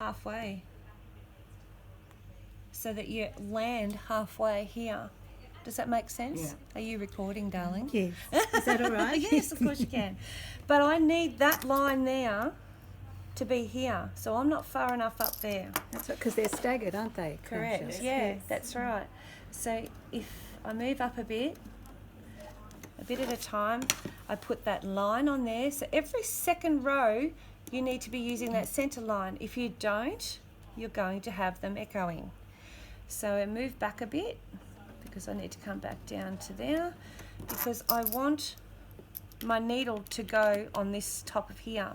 halfway so that you land halfway here. Does that make sense? Yeah. Are you recording, darling? Yes. Is that all right? Yes, of course you can. But I need that line there to be here, so I'm not far enough up there. That's right, because they're staggered, aren't they? Correct. Clamshells? Yeah, Yes. that's right. So if I move up a bit at a time, I put that line on there. So every second row, you need to be using that centre line. If you don't, you're going to have them echoing. So I move back a bit because I need to come back down to there because I want my needle to go on this top of here.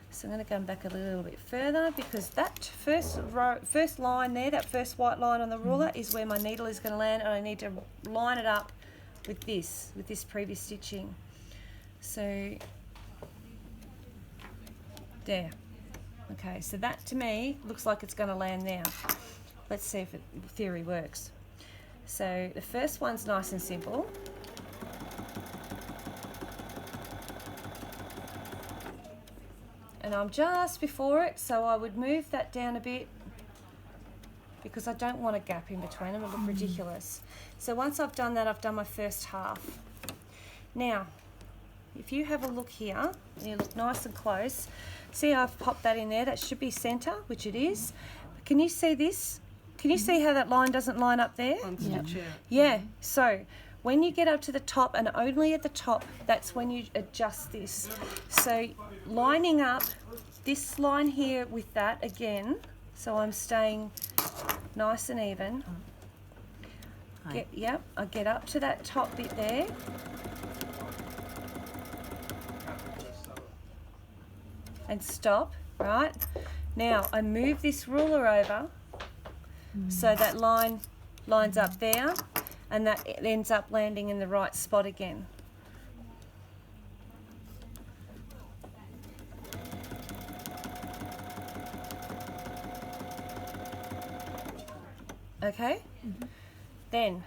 So I'm going to come back a little bit further because that first line there, that first white line on the ruler is where my needle is going to land, and I need to line it up with this previous stitching. So there. Okay, so that to me looks like it's going to land there. Let's see if theory works. So the first one's nice and simple. And I'm just before it, so I would move that down a bit because I don't want a gap in between them. It would look ridiculous. So once I've done that, I've done my first half. Now, if you have a look here, and you look nice and close, see I've popped that in there. That should be centre, which it is. Can you see this? Can you see how that line doesn't line up there? Yeah, so when you get up to the top, and only at the top, that's when you adjust this. So lining up this line here with that again, so I'm staying nice and even. I get up to that top bit there. And stop, right? Now I move this ruler over so that line lines up there, and that ends up landing in the right spot again. Okay? Then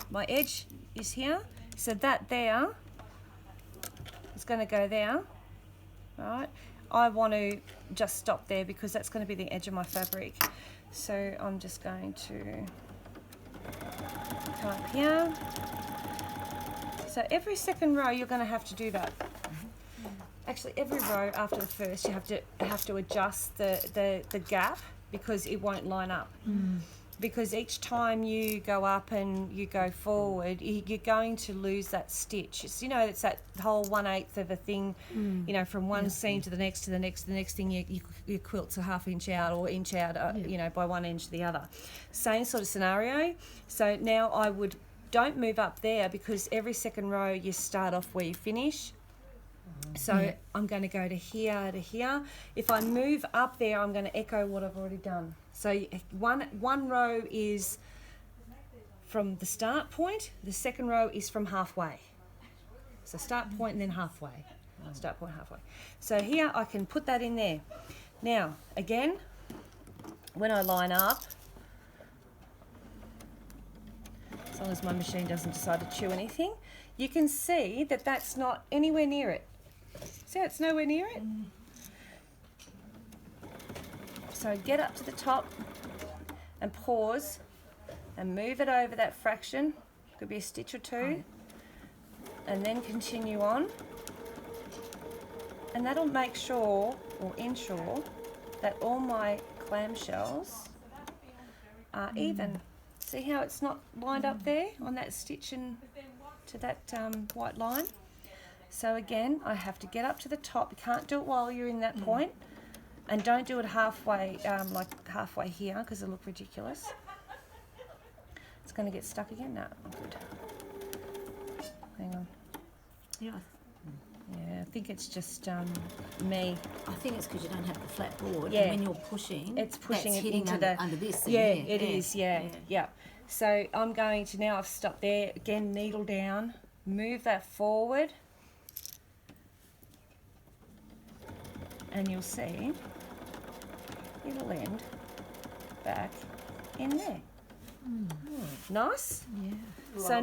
my edge is here, so that there is going to go there, right? I want to just stop there because that's going to be the edge of my fabric. So I'm just going to come up here. So every second row you're going to have to do that. Actually, every row after the first you have to adjust the gap because it won't line up. Because each time you go up and you go forward, you're going to lose that stitch. It's, you know, it's that whole 1/8 of a thing, you know, from one seam to the next, to the next, to the next thing, your quilt's a ½ inch out or inch out, you know, by 1 inch to the other. Same sort of scenario. So now don't move up there because every second row you start off where you finish. So I'm going to go to here to here. If I move up there, I'm going to echo what I've already done. So one row is from the start point, the second row is from halfway. So start point and then halfway. Start point, halfway. So here I can put that in there. Now, again, when I line up, as long as my machine doesn't decide to chew anything, you can see that that's not anywhere near it. See, it's nowhere near it. So get up to the top and pause and move it over that fraction. Could be a stitch or two. And then continue on. And that'll make sure or ensure that all my clamshells are even. See how it's not lined up there on that stitch and to that white line? So again, I have to get up to the top. You can't do it while you're in that point. And don't do it halfway, like halfway here, because it'll look ridiculous. It's going to get stuck again. No, good. Hang on. Yeah. Yeah, I think it's just me. I think it's because you don't have the flat board. Yeah. And when you're pushing, It's pushing that's it hitting into under this. Yeah, it is. Yeah. So I'm going to now. I've stopped there again. Needle down. Move that forward, and you'll see it'll end back in there. Nice. Yeah. So